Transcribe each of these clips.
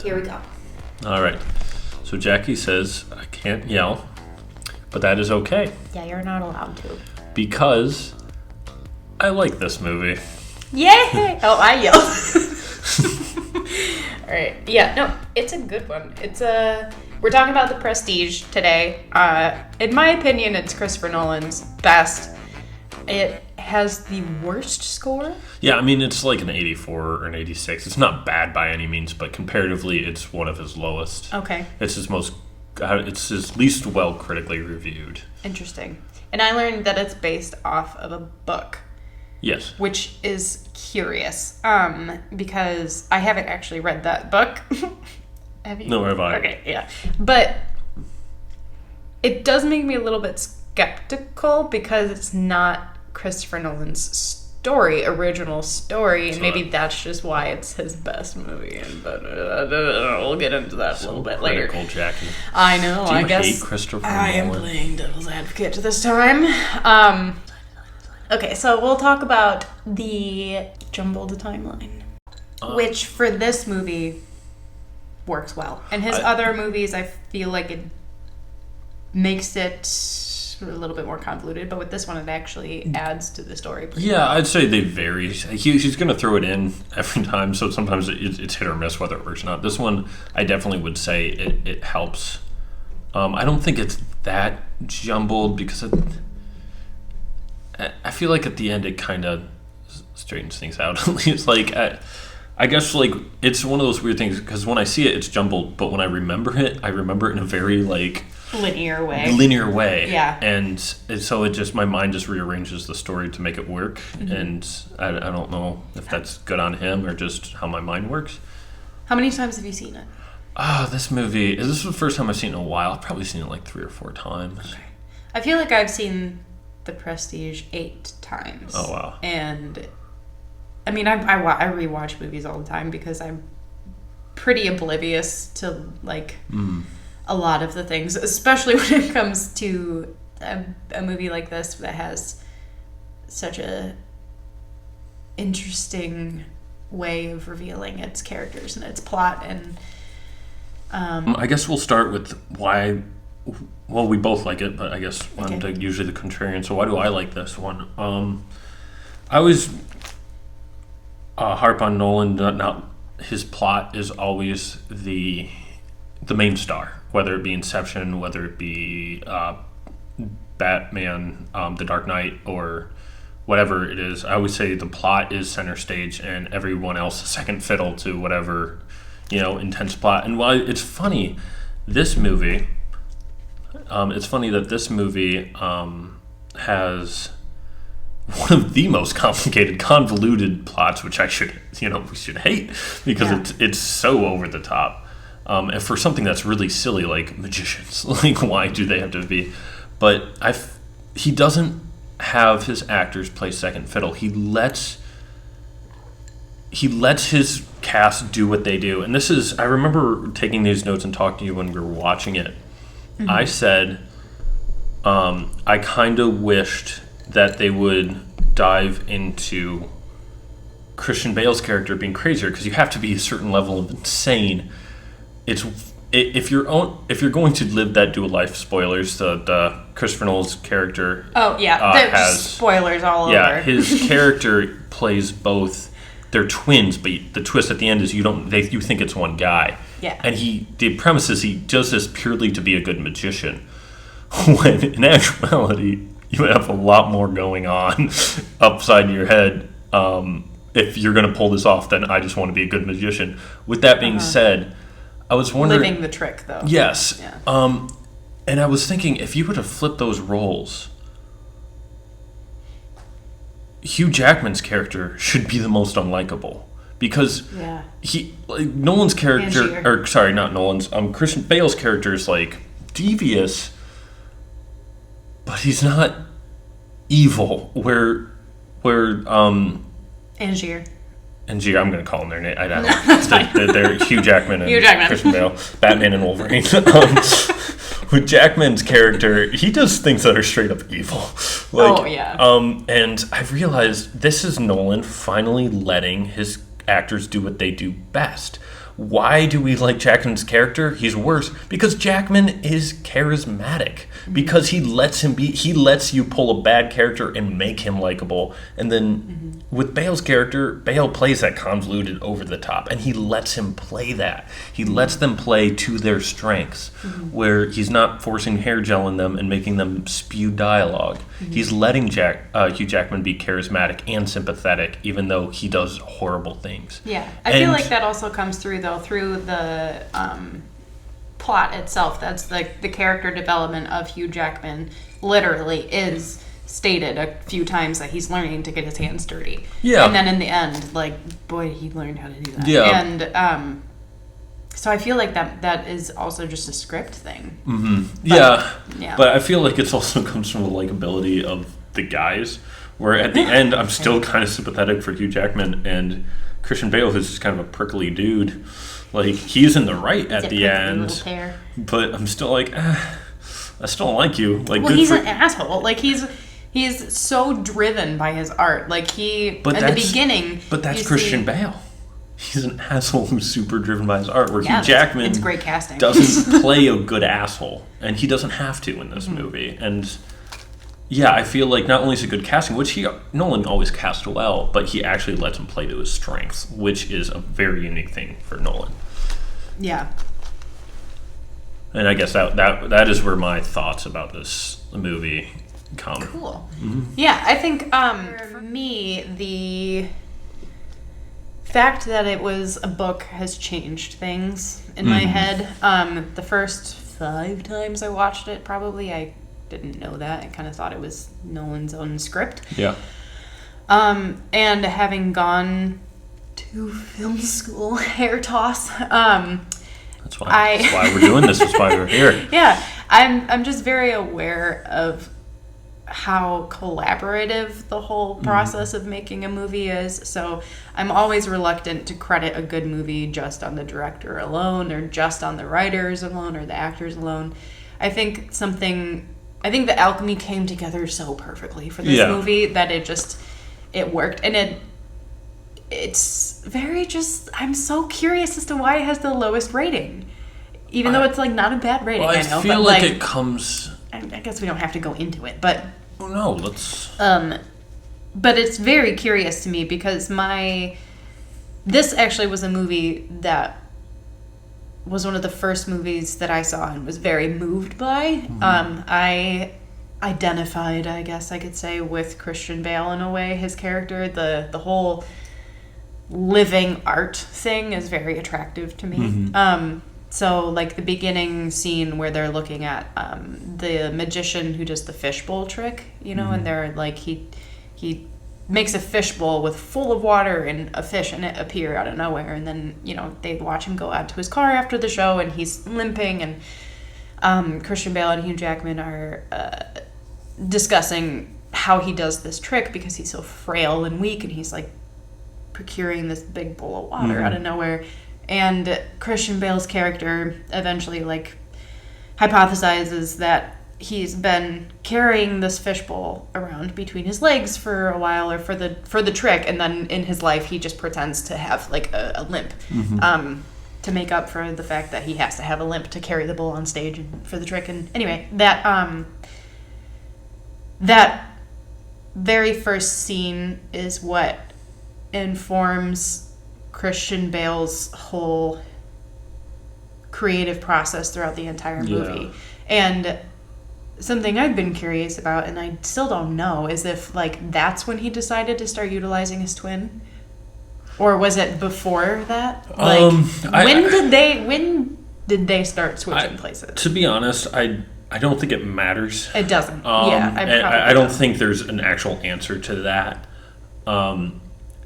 Here we go. All right. So Jackie says, I can't yell, but that is okay. Yeah, you're not allowed to. Because I like this movie. Yay! Oh, I yelled. All right. Yeah, no, it's a good one. We're talking about The Prestige today. In my opinion, it's Christopher Nolan's best. It has the worst score. Yeah, I mean, it's like an 84 or an 86. It's not bad by any means, but comparatively, it's one of his lowest. Okay. It's his least well critically reviewed. Interesting. And I learned that it's based off of a book. Yes. Which is curious, because I haven't actually read that book. Have you? No, have I. Okay, yeah. But it does make me a little bit skeptical because it's not Christopher Nolan's original story, and maybe that's just why it's his best movie. But we'll get into that a little bit later. Jackie. I know. Do you I guess hate Christopher Nolan? I am playing devil's advocate this time. Okay, so we'll talk about the jumbled timeline, which for this movie works well. And his other movies, I feel like it makes it a little bit more convoluted, but with this one, it actually adds to the story. Yeah, I'd say they vary. He's going to throw it in every time, so sometimes it's hit or miss whether it works or not. This one, I definitely would say it helps. I don't think it's that jumbled because I feel like at the end it kind of straightens things out. At least, like, I guess, like, it's one of those weird things because when I see it, it's jumbled, but when I remember it in a very, like, linear way. Yeah. And so my mind just rearranges the story to make it work. Mm-hmm. And I don't know if that's good on him or just how my mind works. How many times have you seen it? This movie, this is the first time I've seen it in a while. I've probably seen it like 3 or 4 times. Okay. I feel like I've seen The Prestige 8 times. Oh, wow. And I mean, I rewatch movies all the time because I'm pretty oblivious to, like, a lot of the things, especially when it comes to a movie like this that has such a interesting way of revealing its characters and its plot. And I guess we'll start with why. Well, we both like it, but I guess I'm usually the contrarian. So why do I like this one? I always harp on Nolan. Not his plot is always the main star, whether it be Inception, whether it be Batman, The Dark Knight, or whatever it is. I always say the plot is center stage, and everyone else is second fiddle to whatever intense plot. And while it's funny, this movie. It's funny that this movie has one of the most complicated, convoluted plots, which we should hate because it's so over the top. And for something that's really silly, like magicians, like why do they have to be? But he doesn't have his actors play second fiddle. He lets his cast do what they do. And I remember taking these notes and talking to you when we were watching it. Mm-hmm. I said, I kind of wished that they would dive into Christian Bale's character being crazier, because you have to be a certain level of insane. If you're going to live that dual life, spoilers, the Christopher Nolan's character. Oh yeah, there's spoilers all over. Yeah, his character plays both. They're twins, but the twist at the end is you think it's one guy. Yeah. And the premise is he does this purely to be a good magician, when in actuality you have a lot more going on upside your head. If you're going to pull this off, then I just want to be a good magician. With that being said, I was wondering, living the trick though. Yes. Yeah. And I was thinking, if you were to flip those roles, Hugh Jackman's character should be the most unlikable. Because Nolan's character, or sorry, not Nolan's, Christian Bale's character is like devious, but he's not evil. Where Angier, I'm going to call them their name. I don't know. They're Hugh Jackman and Christian Bale, Batman and Wolverine. With Jackman's character, he does things that are straight up evil. And I've realized this is Nolan finally letting his actors do what they do best, Why do we like Jackman's character? He's worse because Jackman is charismatic. Because he lets you pull a bad character and make him likable. And then with Bale's character, Bale plays that convoluted over the top, and he lets him play that. He lets them play to their strengths, where he's not forcing hair gel in them and making them spew dialogue. He's letting Hugh Jackman be charismatic and sympathetic, even though he does horrible things. Yeah, I feel like that also comes through the plot itself. That's like the character development of Hugh Jackman literally is stated a few times that he's learning to get his hands dirty. Yeah. And then in the end, like, boy, he learned how to do that. Yeah. And so I feel like that is also just a script thing. Yeah. But I feel like it also comes from the likability of the guys, where at the end I'm still kind of sympathetic for Hugh Jackman, and Christian Bale is just kind of a prickly dude. Like, he's in the right at the end, but I'm still like, I still don't like you. Like, well, he's an asshole. Like, he's so driven by his art. Like, in the beginning... But that's Christian Bale. He's an asshole who's super driven by his art, where Hugh Jackman it's great casting. doesn't play a good asshole, and he doesn't have to in this movie. And, yeah, I feel like not only is it good casting, which Nolan always cast well, but he actually lets him play to his strengths, which is a very unique thing for Nolan. Yeah. And I guess that is where my thoughts about this movie come. Cool. Yeah, I think for me, the fact that it was a book has changed things in my head. The first 5 times I watched it, probably, I didn't know that. I kind of thought it was Nolan's own script. Yeah. And having gone to film school, hair toss. That's why we're doing this. That's why we're here. Yeah, I'm just very aware of how collaborative the whole process of making a movie is. So I'm always reluctant to credit a good movie just on the director alone, or just on the writers alone, or the actors alone. I think the alchemy came together so perfectly for this movie that it worked. And it's very I'm so curious as to why it has the lowest rating. Even though it's, like, not a bad rating, well, I know. I feel like it comes... I guess we don't have to go into it, but... Oh, no, let's... But it's very curious to me because this actually was a movie that was one of the first movies that I saw and was very moved by. I identified, I guess I could say, with Christian Bale in a way. His character, the whole living art thing is very attractive to me. So, like, the beginning scene where they're looking at the magician who does the fishbowl trick, and they're like, he makes a fishbowl full of water and a fish in it appear out of nowhere, and then, they watch him go out to his car after the show, and he's limping, and Christian Bale and Hugh Jackman are discussing how he does this trick because he's so frail and weak, and he's, like, procuring this big bowl of water out of nowhere. And Christian Bale's character eventually, like, hypothesizes that he's been carrying this fishbowl around between his legs for a while, or for the trick, and then in his life he just pretends to have, like, a limp to make up for the fact that he has to have a limp to carry the bowl on stage and for the trick. And anyway, that very first scene is what informs Christian Bale's whole creative process throughout the entire movie. And something I've been curious about, and I still don't know, is if, like, that's when he decided to start utilizing his twin, or was it before that? Like, when did they start switching places? To be honest, I don't think it matters. It doesn't. I don't think there's an actual answer to that.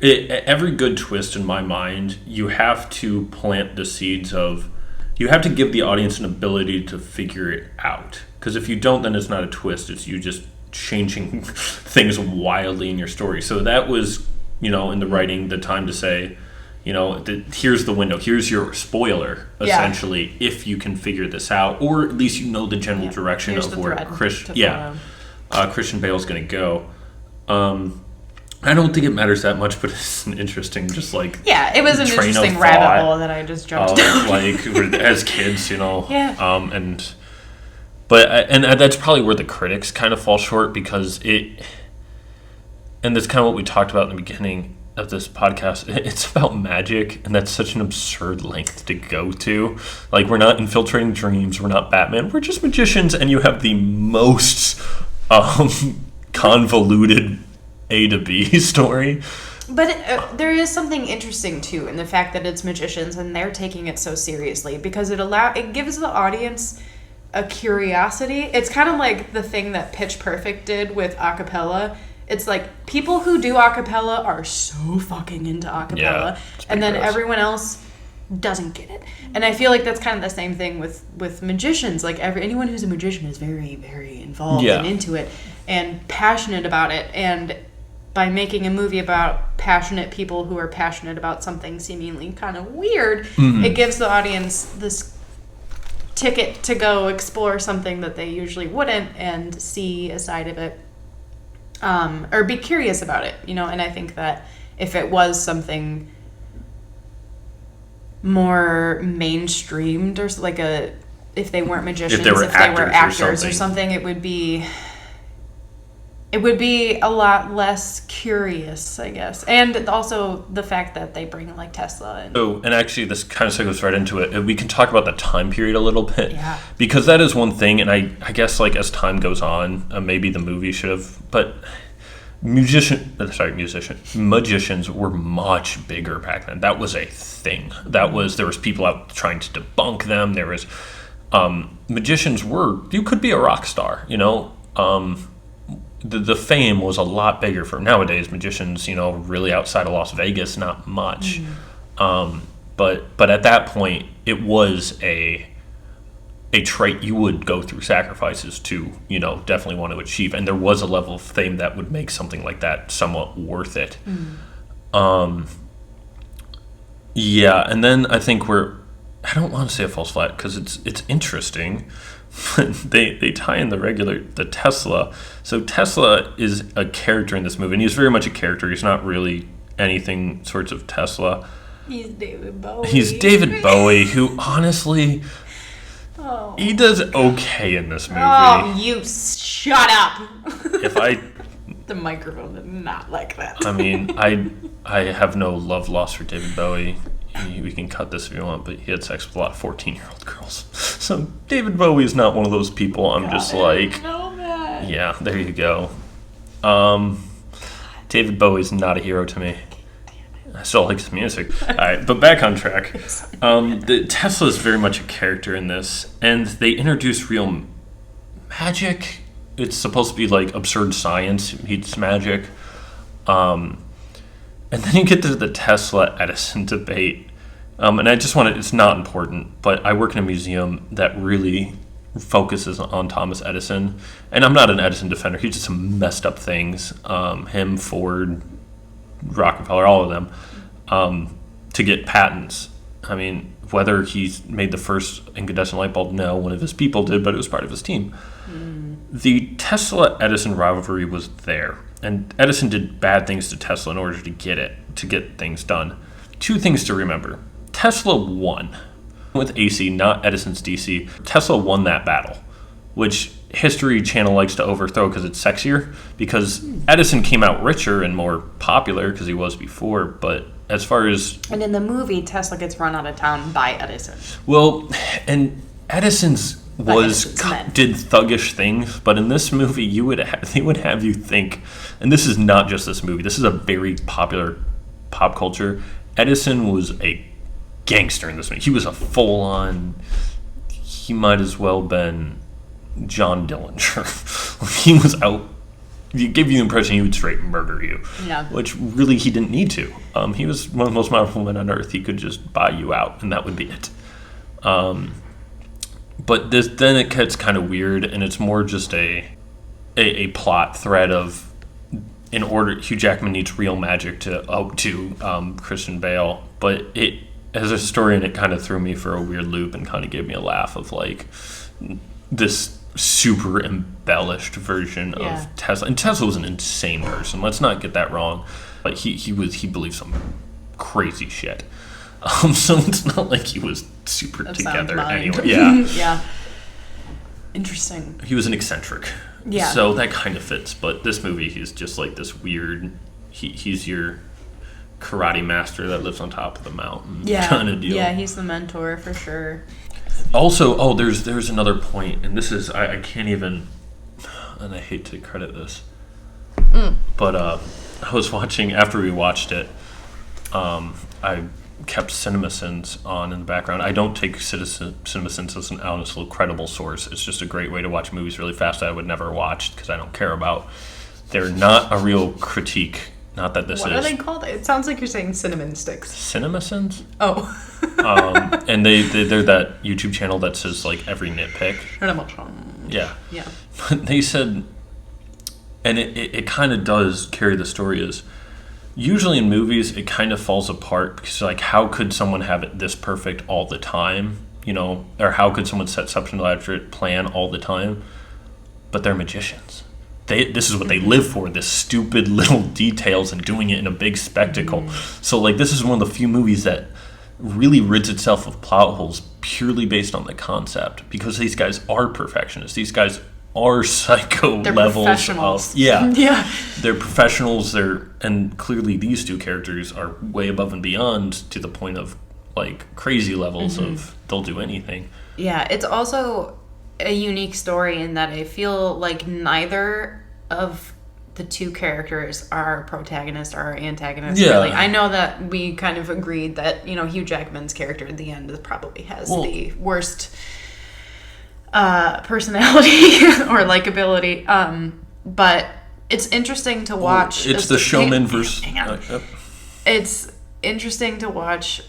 Every good twist in my mind, you have to plant the seeds of... You have to give the audience an ability to figure it out. Because if you don't, then it's not a twist. It's you just changing things wildly in your story. So that was, in the writing, the time to say, here's the window. Here's your spoiler, essentially, if you can figure this out. Or at least the general direction of where Christian Bale's going to go. I don't think it matters that much, but it's an interesting, just like it was an interesting rabbit hole that I just jumped down. Like as kids, Yeah. And that's probably where the critics kind of fall short because and that's kind of what we talked about in the beginning of this podcast. It's about magic, and that's such an absurd length to go to. Like, we're not infiltrating dreams, we're not Batman, we're just magicians, and you have the most convoluted A to B story. But there is something interesting too in the fact that it's magicians and they're taking it so seriously, because it gives the audience a curiosity. It's kind of like the thing that Pitch Perfect did with acapella. It's like people who do acapella are so fucking into acapella, and then gross. Everyone else doesn't get it. And I feel like that's kind of the same thing with magicians. Like anyone who's a magician is very, very involved and into it and passionate about it. And by making a movie about passionate people who are passionate about something seemingly kind of weird, it gives the audience this ticket to go explore something that they usually wouldn't and see a side of it. Or be curious about it, and I think that if it was something more mainstreamed or like if they weren't magicians, if they were actors or something, it would be a lot less curious, I guess. And also the fact that they bring like Tesla in. Oh, and actually this kind of goes right into it. We can talk about the time period a little bit. Yeah. Because that is one thing, and I guess like as time goes on, maybe the movie should have, but magicians were much bigger back then. That was a thing. There was people out trying to debunk them. There was magicians you could be a rock star, The fame was a lot bigger for nowadays magicians, really outside of Las Vegas, not much. But at that point, it was a trait you would go through sacrifices to, definitely want to achieve. And there was a level of fame that would make something like that somewhat worth it. And then I think I don't want to say a false flag because it's interesting. They tie in the Tesla. So Tesla is a character in this movie, and he's very much a character. He's not really anything sorts of Tesla. He's David Bowie. Who honestly, he does okay in this movie. Oh, you shut up. The microphone did not like that. I mean, I have no love lost for David Bowie. We can cut this if you want, but he had sex with a lot of 14-year-old girls. So David Bowie is not one of those people I'm just like, yeah, there you go. David Bowie's not a hero to me. I still like his music. All right, but back on track. The Tesla is very much a character in this, and they introduce real magic. It's supposed to be like absurd science meets magic. And then you get to the Tesla-Edison debate. And I just it's not important, but I work in a museum that really focuses on Thomas Edison. And I'm not an Edison defender. He did some messed up things. Him, Ford, Rockefeller, all of them, to get patents. I mean, whether he made the first incandescent light bulb, no, one of his people did, but it was part of his team. The Tesla-Edison rivalry was there. And Edison did bad things to Tesla in order to get things done. Two things to remember. Tesla won with AC, not Edison's DC. Tesla won that battle, which History Channel likes to overthrow because it's sexier. Because Edison came out richer and more popular because he was before. But as far as... And in the movie, Tesla gets run out of town by Edison. Well, and Edison's... did thuggish things, but in this movie they would have you think, and this is not just this movie, this is a very popular pop culture. Edison was a gangster in this movie. He was a full-on, he might as well been John Dillinger. He was out, he gave you the impression he would straight murder you, which really he didn't need to. He was one of the most powerful men on earth. He could just buy you out and that would be it. But then it gets kind of weird, and it's more just a plot thread of, in order, Hugh Jackman needs real magic to Christian Bale. But as a historian, it kind of threw me for a weird loop and kind of gave me a laugh of like, this super embellished version of Tesla. And Tesla was an insane person. Let's not get that wrong. But he believed some crazy shit. So it's not like he was super that together anyway. Yeah. Yeah. Interesting. He was an eccentric. Yeah. So that kind of fits. But this movie, he's just like this weird. He's your karate master that lives on top of the mountain kind of deal. Yeah, he's the mentor for sure. Also, there's another point, and this is I can't even, and I hate to credit this, but I was watching after we watched it. I kept CinemaSins on in the background. I don't take CinemaSins as an honest, credible source. It's just a great way to watch movies really fast that I would never watch because I don't care about. They're not a real critique. Not that this what is. What are they called? It sounds like you're saying cinnamon sticks. CinemaSins? Oh. And they're that YouTube channel that says like every nitpick. Yeah. Yeah. But they said, and it kind of does carry the story is, usually in movies it kind of falls apart because like how could someone have it this perfect all the time, or how could someone set such an elaborate plan all the time? But they're magicians. This is what they live for, this stupid little details and doing it in a big spectacle. So like this is one of the few movies that really rids itself of plot holes purely based on the concept because these guys are perfectionists. These guys are psycho they're levels professionals. Of yeah. They're professionals, and clearly these two characters are way above and beyond to the point of like crazy levels of they'll do anything. Yeah, it's also a unique story in that I feel like neither of the two characters are protagonist or antagonist. Yeah. Really. I know that we kind of agreed that, Hugh Jackman's character at the end probably has the worst personality or likability. But it's interesting to watch. It's the showman versus... Hang on. It's interesting to watch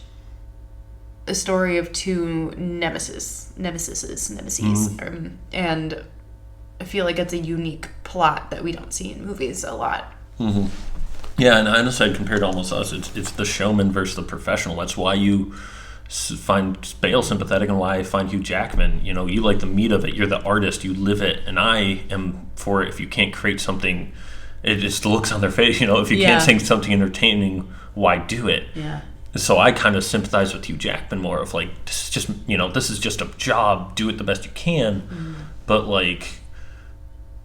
a story of two nemesis, and I feel like it's a unique plot that we don't see in movies a lot. Mm-hmm. Yeah, and honestly, I'd compare it to almost us. It's the showman versus the professional. That's why you find Bale sympathetic and why I find Hugh Jackman. You like the meat of it. You're the artist. You live it. And I am for it. If you can't create something, it just looks on their face. If you can't think something entertaining, why do it? Yeah. So I kind of sympathize with Hugh Jackman more of like, this is just, this is just a job. Do it the best you can. But like,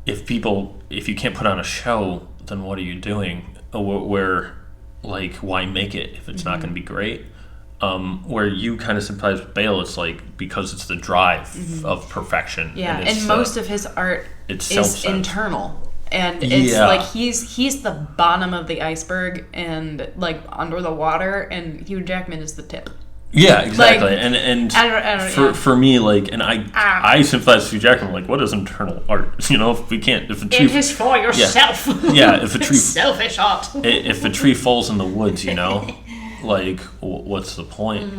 if you can't put on a show, then what are you doing? Where, like, why make it if it's not going to be great? Where you kind of sympathize with Bale, it's like because it's the drive of perfection. Yeah, and most of his art is internal. And it's like he's the bottom of the iceberg and like under the water, and Hugh Jackman is the tip. Yeah, exactly. Like, and I don't, for me, like, and I sympathize with Hugh Jackman. Like, what is internal art? If a tree, it is for yourself. Yeah, if a tree, selfish art. If a tree falls in the woods, like, what's the point?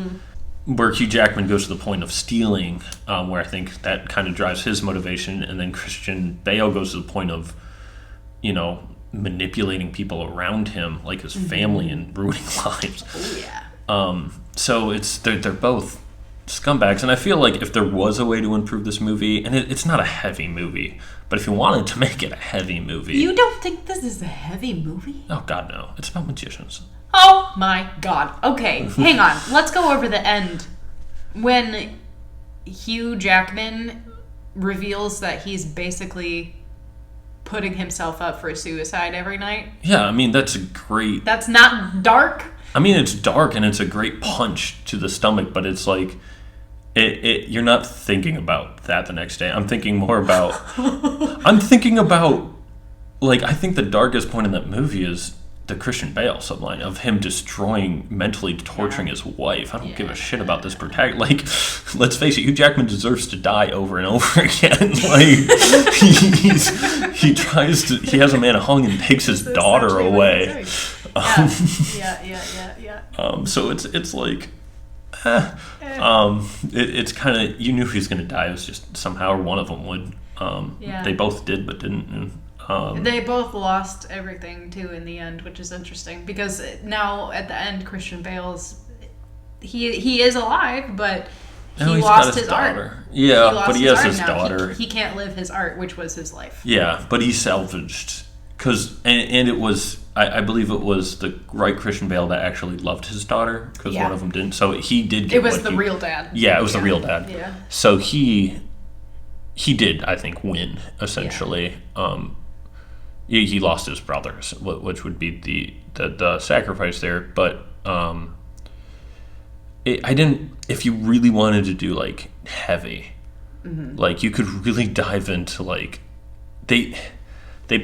Where Hugh Jackman goes to the point of stealing, where I think that kind of drives his motivation, and then Christian Bale goes to the point of, manipulating people around him, like his family, and ruining lives. Oh yeah. So they're both scumbags, and I feel like if there was a way to improve this movie, and it's not a heavy movie, but if you wanted to make it a heavy movie... You don't think this is a heavy movie? Oh, God, no. It's about magicians. Oh, my God. Okay, hang on. Let's go over the end. When Hugh Jackman reveals that he's basically putting himself up for suicide every night. Yeah, I mean, that's a great... That's not dark? I mean, it's dark, and it's a great punch to the stomach, but it's like... You're not thinking about that the next day. I'm thinking more about... Like, I think the darkest point in that movie is the Christian Bale subline of him destroying, mentally torturing his wife. I don't give a shit about this protagonist. Like, let's face it, Hugh Jackman deserves to die over and over again. Like, he has a man hung and takes his daughter away. So it's like, it's kind of, you knew he was going to die. It was just somehow one of them would. They both did, but didn't. They both lost everything too in the end, which is interesting because now at the end, Christian Bale's he is alive, but He lost his art. Yeah, but he has his daughter. He can't live his art, which was his life. Yeah, but he salvaged and it was I believe it was the right Christian Bale that actually loved his daughter because one of them didn't. So he did get. It was the real dad. Yeah, it was the real dad. Yeah. So he did, I think, win essentially. Yeah. He lost his brothers, which would be the sacrifice there, but. I didn't. If you really wanted to do like heavy, like you could really dive into like they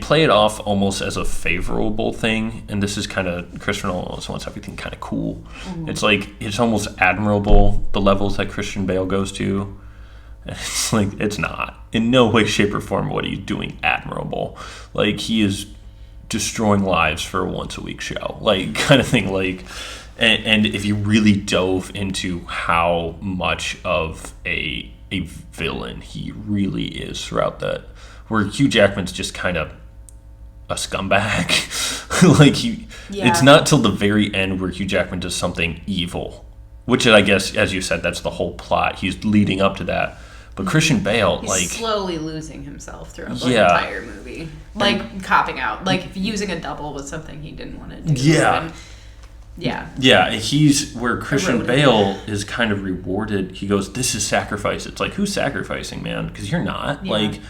play it off almost as a favorable thing, and this is kind of Christopher Nolan always wants everything kind of cool. It's like it's almost admirable the levels that Christian Bale goes to. And it's like it's not in no way, shape, or form. What are you doing admirable? Like he is destroying lives for a once a week show, like kind of thing, like. And if you really dove into how much of a villain he really is throughout that, where Hugh Jackman's just kind of a scumbag, like it's not till the very end where Hugh Jackman does something evil, which I guess, as you said, that's the whole plot. He's leading up to that. But Christian Bale, he's slowly losing himself throughout the entire movie, like copping out, like using a double was something he didn't want to do. Yeah. Yeah, he's where Christian Bale is kind of rewarded. He goes, this is sacrifice. It's like, who's sacrificing, man? Because you're not. Yeah. Like,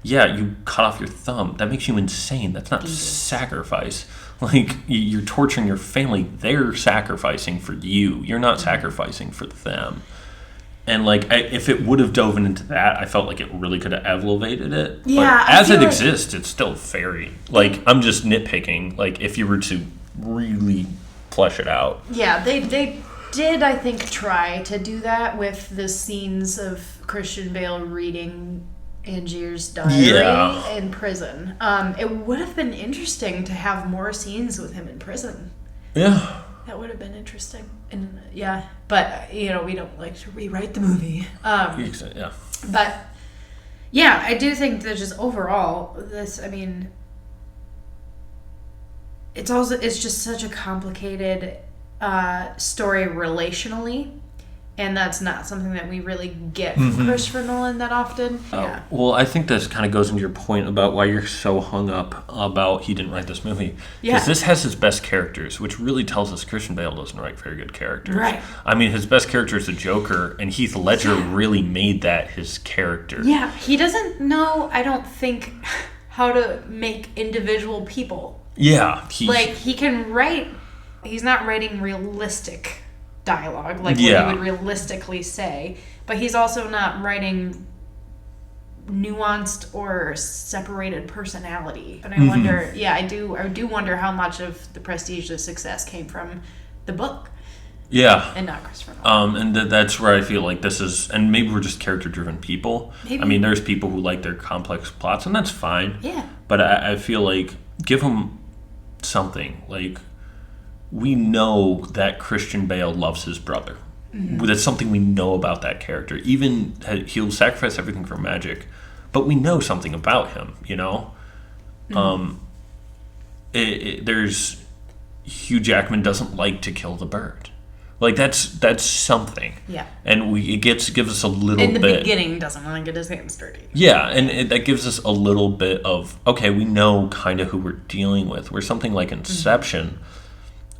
you cut off your thumb. That makes you insane. That's not sacrifice. Like, you're torturing your family. They're sacrificing for you. You're not sacrificing for them. And, like, if it would have dove into that, I felt like it really could have elevated it. Yeah, but as it exists, it's still very, like, I'm just nitpicking. Like, if you were to really flesh it out. Yeah, they did, I think, try to do that with the scenes of Christian Bale reading Angier's diary in prison. It would have been interesting to have more scenes with him in prison. Yeah. That would have been interesting. And but, we don't like to rewrite the movie. Yeah. But, yeah, I do think that just overall, it's just such a complicated story relationally, and that's not something that we really get from Christopher Nolan that often. Well, I think this kind of goes into your point about why you're so hung up about he didn't write this movie. Because this has his best characters, which really tells us Christian Bale doesn't write very good characters. Right. I mean, his best character is the Joker, and Heath Ledger really made that his character. Yeah, he doesn't know, I don't think, how to make individual people. Yeah. He can write, he's not writing realistic dialogue, like what he would realistically say, but he's also not writing nuanced or separated personality. And I wonder, I do wonder how much of the prestige of success came from the book. Yeah. And not Christopher Nolan. And that's where I feel like this is, and maybe we're just character-driven people. Maybe. I mean, there's people who like their complex plots, and that's fine. Yeah. But I feel like, give them something. Like, we know that Christian Bale loves his brother. That's something we know about that character. Even he'll sacrifice everything for magic, but we know something about him, there's Hugh Jackman doesn't like to kill the bird. Like, that's something. Yeah. And it gives us a little bit. In the beginning, doesn't want to get his hands dirty. Yeah, and that gives us a little bit of, okay, we know kind of who we're dealing with. Where something like Inception,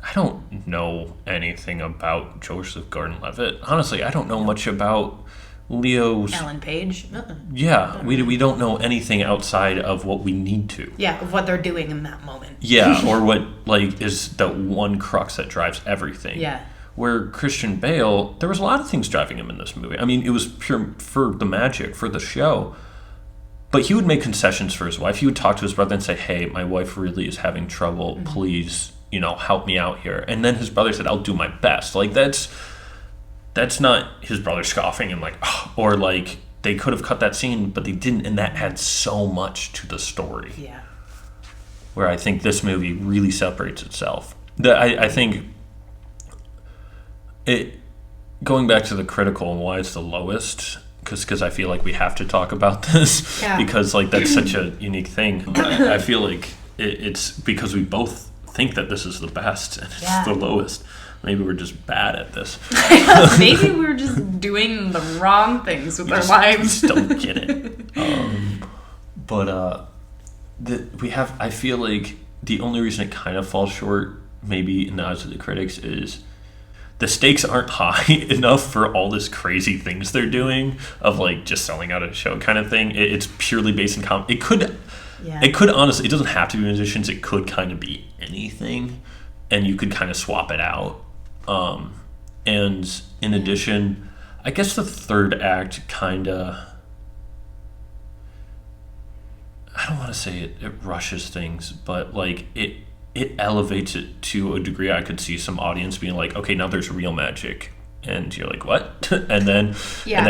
I don't know anything about Joseph Gordon-Levitt. Honestly, I don't know much about Leo's... Ellen Page? Yeah, we don't know anything outside of what we need to. Yeah, of what they're doing in that moment. Yeah, or what, like, is the one crux that drives everything. Yeah. Where Christian Bale, there was a lot of things driving him in this movie. I mean, it was pure for the magic, for the show. But he would make concessions for his wife. He would talk to his brother and say, hey, my wife really is having trouble. Please, help me out here. And then his brother said, I'll do my best. Like, that's not his brother scoffing and like, oh, or like, they could have cut that scene, but they didn't. And that adds so much to the story. Yeah. Where I think this movie really separates itself. I think... going back to the critical and why it's the lowest, because I feel like we have to talk about this because like that's such a unique thing. I feel like it's because we both think that this is the best and it's the lowest. Maybe we're just bad at this. Maybe we're just doing the wrong things with our lives. We just don't get it. I feel like the only reason it kind of falls short, maybe in the eyes of the critics, is the stakes aren't high enough for all this crazy things they're doing of like just selling out a show kind of thing. It's purely based in comedy. It could honestly, it doesn't have to be musicians. It could kind of be anything, and you could kind of swap it out. And in addition, I guess the third act kind of, I don't want to say it rushes things, but like it elevates it to a degree I could see some audience being like, okay, now there's real magic. And you're like, what? and then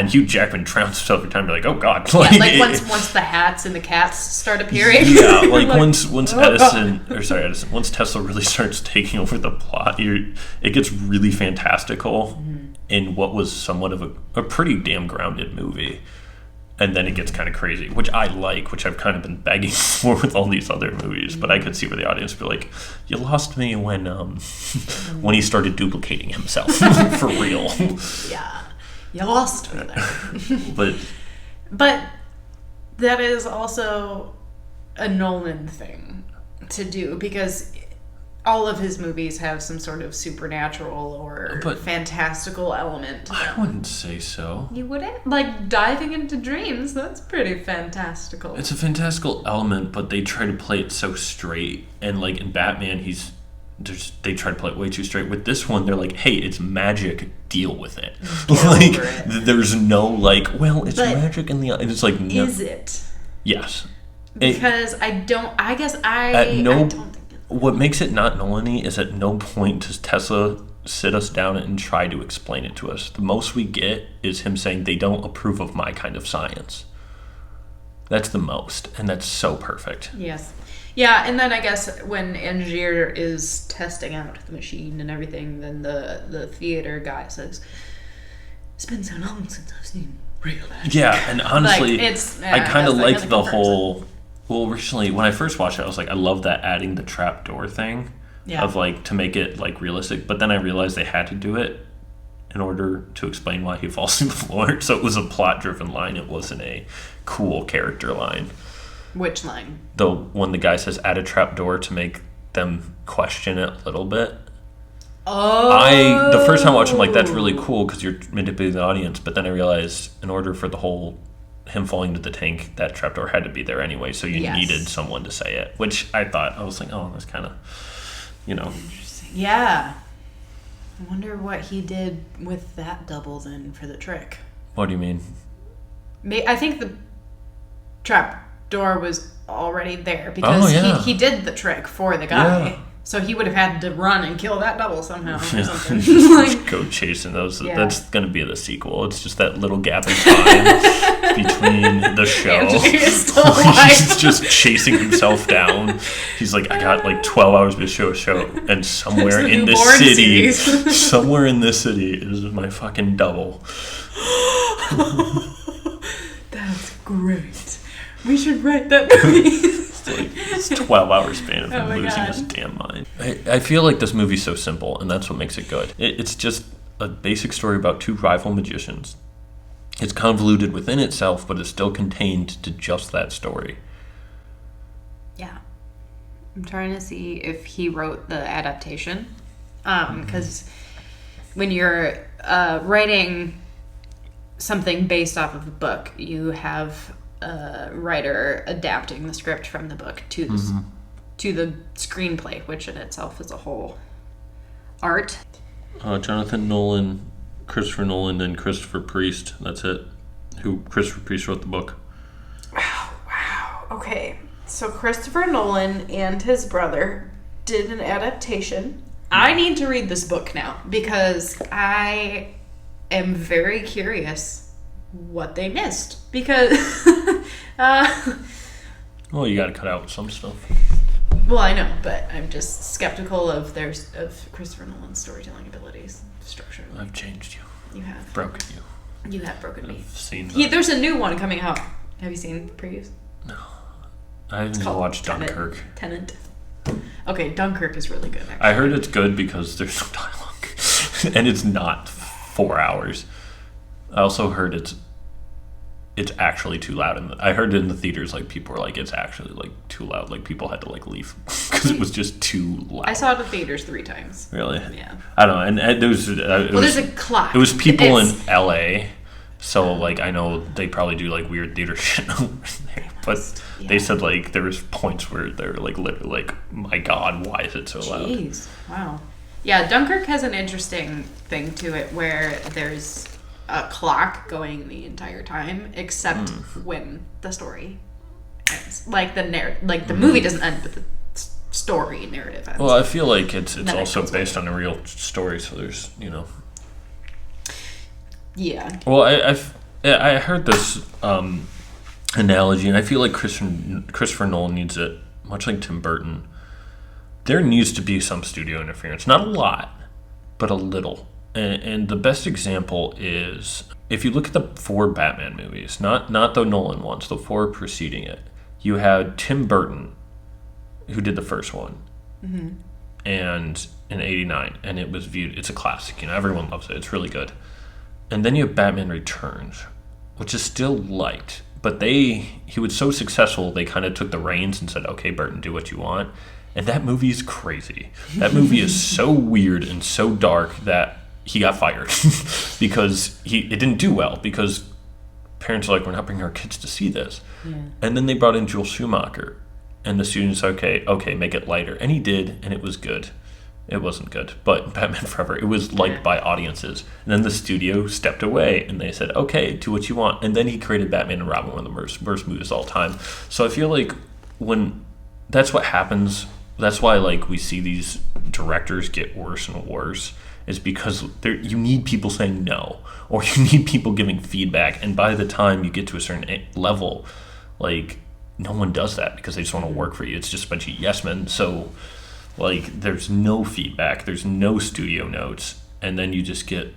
Hugh Jackman drowns himself every time. You're like, oh god! Once the hats and the cats start appearing. Yeah, like once once Tesla really starts taking over the plot, it gets really fantastical in what was somewhat of a pretty damn grounded movie. And then it gets kind of crazy, which I like, which I've kind of been begging for with all these other movies. But I could see where the audience would be like, you lost me when he started duplicating himself for real. Yeah, you lost me there. But that is also a Nolan thing to do, because all of his movies have some sort of supernatural or fantastical element to them. I wouldn't say so. You wouldn't? Like diving into dreams, that's pretty fantastical. It's a fantastical element, but they try to play it so straight. And like in Batman, they try to play it way too straight. With this one, they're like, hey, it's magic, deal with it. There's no it's magic in the... And it's like, no. Is it? Yes. Because I don't think what makes it not Nolan-y is at no point does Tesla sit us down and try to explain it to us. The most we get is him saying they don't approve of my kind of science. That's the most, and that's so perfect. Yes. Yeah, and then I guess when Angier is testing out the machine and everything, then the theater guy says, it's been so long since I've seen real magic. Yeah, and honestly, I kind of like the whole... Well, originally, when I first watched it, I was like, I love that adding the trapdoor thing of like to make it like realistic. But then I realized they had to do it in order to explain why he falls through the floor. So it was a plot-driven line. It wasn't a cool character line. Which line? When the guy says add a trapdoor to make them question it a little bit. Oh. The first time I watched, I'm like, that's really cool because you're manipulating the audience. But then I realized in order for the whole... him falling into the tank, that trapdoor had to be there anyway, so you needed someone to say it, which I was like, oh, that's kind of, Interesting. Yeah. I wonder what he did with that double then for the trick. What do you mean? I think the trapdoor was already there because he did the trick for the guy. Yeah. So he would have had to run and kill that double somehow or something. Go chasing those. Yeah. That's going to be the sequel. It's just that little gap in time between the show. He's just chasing himself down. He's like, I got like 12 hours to show a show, and somewhere in this city, somewhere in this city is my fucking double. That's great. We should write that movie. It's 12-hour span of him losing his damn mind. I feel like this movie's so simple, and that's what makes it good. It's just a basic story about two rival magicians. It's convoluted within itself, but it's still contained to just that story. Yeah. I'm trying to see if he wrote the adaptation. Because when you're writing something based off of a book, you have... writer adapting the script from the book to the screenplay, which in itself is a whole art. Jonathan Nolan, Christopher Nolan, and Christopher Priest. That's it. Christopher Priest wrote the book. Wow. Okay. So Christopher Nolan and his brother did an adaptation. I need to read this book now because I am very curious what they missed, because well, you gotta cut out some stuff. Well, I know, but I'm just skeptical of Christopher Nolan's storytelling abilities, structure. I've changed you. You have broken you. You have broken me. I've seen there's a new one coming out. Have you seen the previews? No, I haven't watched Dunkirk. Tenet. Okay, Dunkirk is really good, actually. I heard it's good because there's no dialogue. and it's not 4 hours. I also heard it's actually too loud. I heard it in the theaters, like, people were like, it's actually, like, too loud. Like, people had to, like, leave because it was just too loud. I saw it in theaters 3 times. Really? Yeah. I don't know. And there was... there's a clock. It was people in L.A., so, like, I know they probably do, like, weird theater shit over there. But they said, like, there was points where they were, like, literally like, my God, why is it so loud? Jeez. Wow. Yeah, Dunkirk has an interesting thing to it where there's a clock going the entire time, except when the story ends. Like the movie doesn't end, but the story narrative ends. Well, I feel like it's also based on a real story, so there's, Yeah. Well, I heard this analogy, and I feel like Christopher Nolan needs it, much like Tim Burton. There needs to be some studio interference, not a lot, but a little. And the best example is, if you look at the 4 Batman movies, not the Nolan ones, the 4 preceding it, you had Tim Burton, who did the first one, and in '89, and it was viewed, it's a classic, everyone loves it, it's really good. And then you have Batman Returns, which is still liked, but he was so successful, they kind of took the reins and said, okay, Burton, do what you want. And that movie is crazy. That movie is so weird and so dark that he got fired because it didn't do well, because parents are like, we're not bringing our kids to see this. Yeah. And then they brought in Joel Schumacher, and the students, okay, make it lighter. And he did, and it was good. It wasn't good, but Batman Forever, it was liked by audiences. And then the studio stepped away, and they said, okay, do what you want. And then he created Batman and Robin, one of the worst movies of all time. So I feel like when that's what happens, that's why, like, we see these directors get worse and worse, is because you need people saying no, or you need people giving feedback. And by the time you get to a certain level, like, no one does that because they just want to work for you. It's just a bunch of yes men. So, like, there's no feedback, there's no studio notes, and then you just get...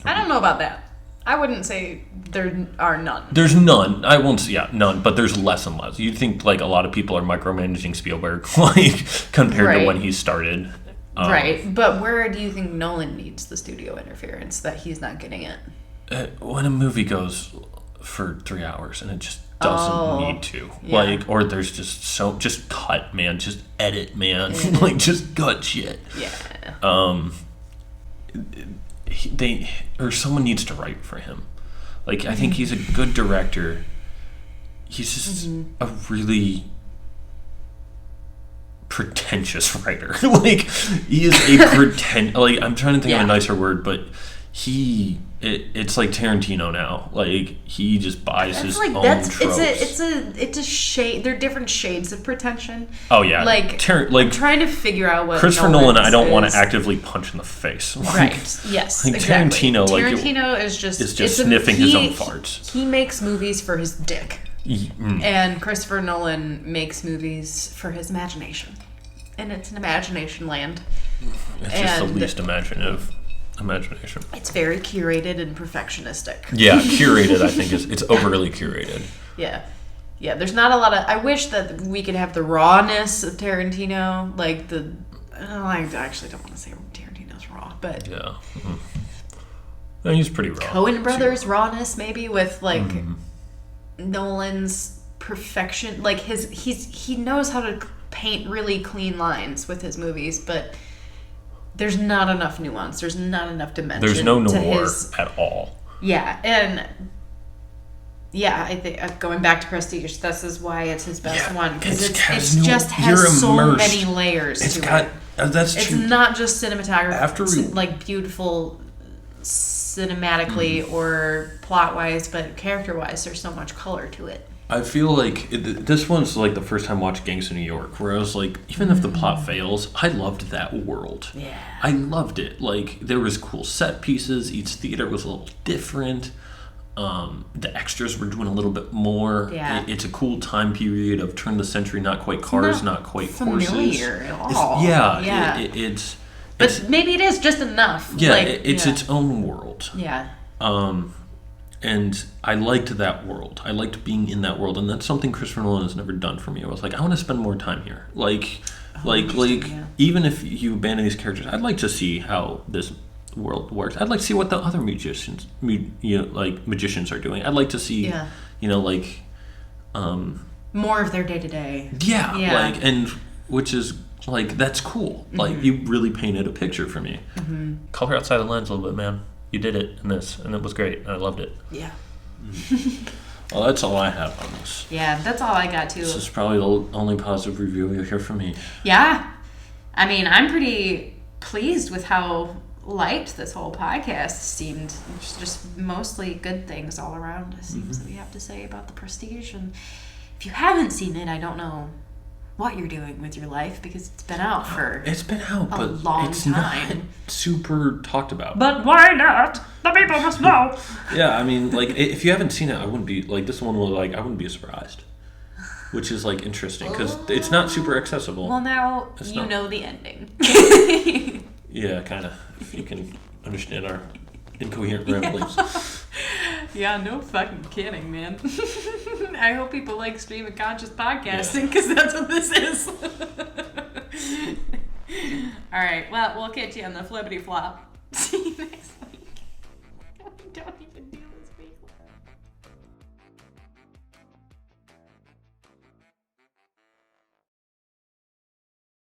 I don't know about that. I wouldn't say there are none. There's none. I won't say, none, but there's less and less. You'd think, like, a lot of people are micromanaging Spielberg, like, compared to when he started. Right, but where do you think Nolan needs the studio interference that he's not getting it? When a movie goes for 3 hours and it just doesn't need to. Yeah. Like, or there's just cut, man. Just edit, man. Like, just cut shit. Yeah. Someone needs to write for him. Like, I think he's a good director. He's just a really pretentious writer. Like, he is a like, I'm trying to think of a nicer word, but it's like Tarantino now. Like, he just buys his own tropes. It's a shade. They're different shades of pretension. Oh yeah, like I'm trying to figure out what Christopher Nolan. I don't want to actively punch in the face. Like, right. Yes. Like exactly. Tarantino, is just sniffing his own farts. He makes movies for his dick, and Christopher Nolan makes movies for his imagination, and it's an imagination land. It's just the least imaginative. Imagination. It's very curated and perfectionistic. Yeah, curated. I think it's overly curated. Yeah, there's not a lot of. I wish that we could have the rawness of Tarantino, like the. I actually don't want to say Tarantino's raw, but yeah, no, he's pretty raw. Coen Brothers rawness, maybe, with like Nolan's perfection. Like he knows how to paint really clean lines with his movies, but there's not enough nuance. There's not enough dimension. There's no noir at all. Yeah, and I think going back to Prestige, this is why it's his best one, because it just has so many layers to it. That's true. It's not just cinematography, like beautiful cinematically or plot-wise, but character-wise, there's so much color to it. I feel like this one's like the first time I watched Gangs of New York, where I was like, even if the plot fails, I loved that world. Yeah. I loved it. Like, there was cool set pieces. Each theater was a little different. The extras were doing a little bit more. Yeah. It's a cool time period of turn of the century, not quite cars, not quite horses. Familiar at all. But maybe it is just enough. Yeah, it's its own world. Yeah. And I liked that world. I liked being in that world, and that's something Christopher Nolan has never done for me. I was like, I want to spend more time here. Even if you abandon these characters, I'd like to see how this world works. I'd like to see what the other magicians are doing. I'd like to see, more of their day to day. Yeah, and which is that's cool. Like you really painted a picture for me. Mm-hmm. Color outside the lens a little bit, man. You did it in this, and it was great. And I loved it. Yeah. Well, that's all I have on this. Yeah, that's all I got too. This is probably the only positive review you'll hear from me. Yeah. I mean, I'm pretty pleased with how light this whole podcast seemed. It's just mostly good things all around, it seems, that we have to say about The Prestige. And if you haven't seen it, I don't know what you're doing with your life, because it's been out for a long it's time. Not super talked about. But why not? The people must know. Yeah, I mean, if you haven't seen it, I wouldn't be this one will I wouldn't be surprised, which is interesting because it's not super accessible. Well, now you know the ending. Yeah, kind of. If you can understand our incoherent ramblings. Yeah, no fucking kidding, man. I hope people like stream of conscious podcasting, because that's what this is. All right, well, we'll catch you on the flippity flop. See you next time.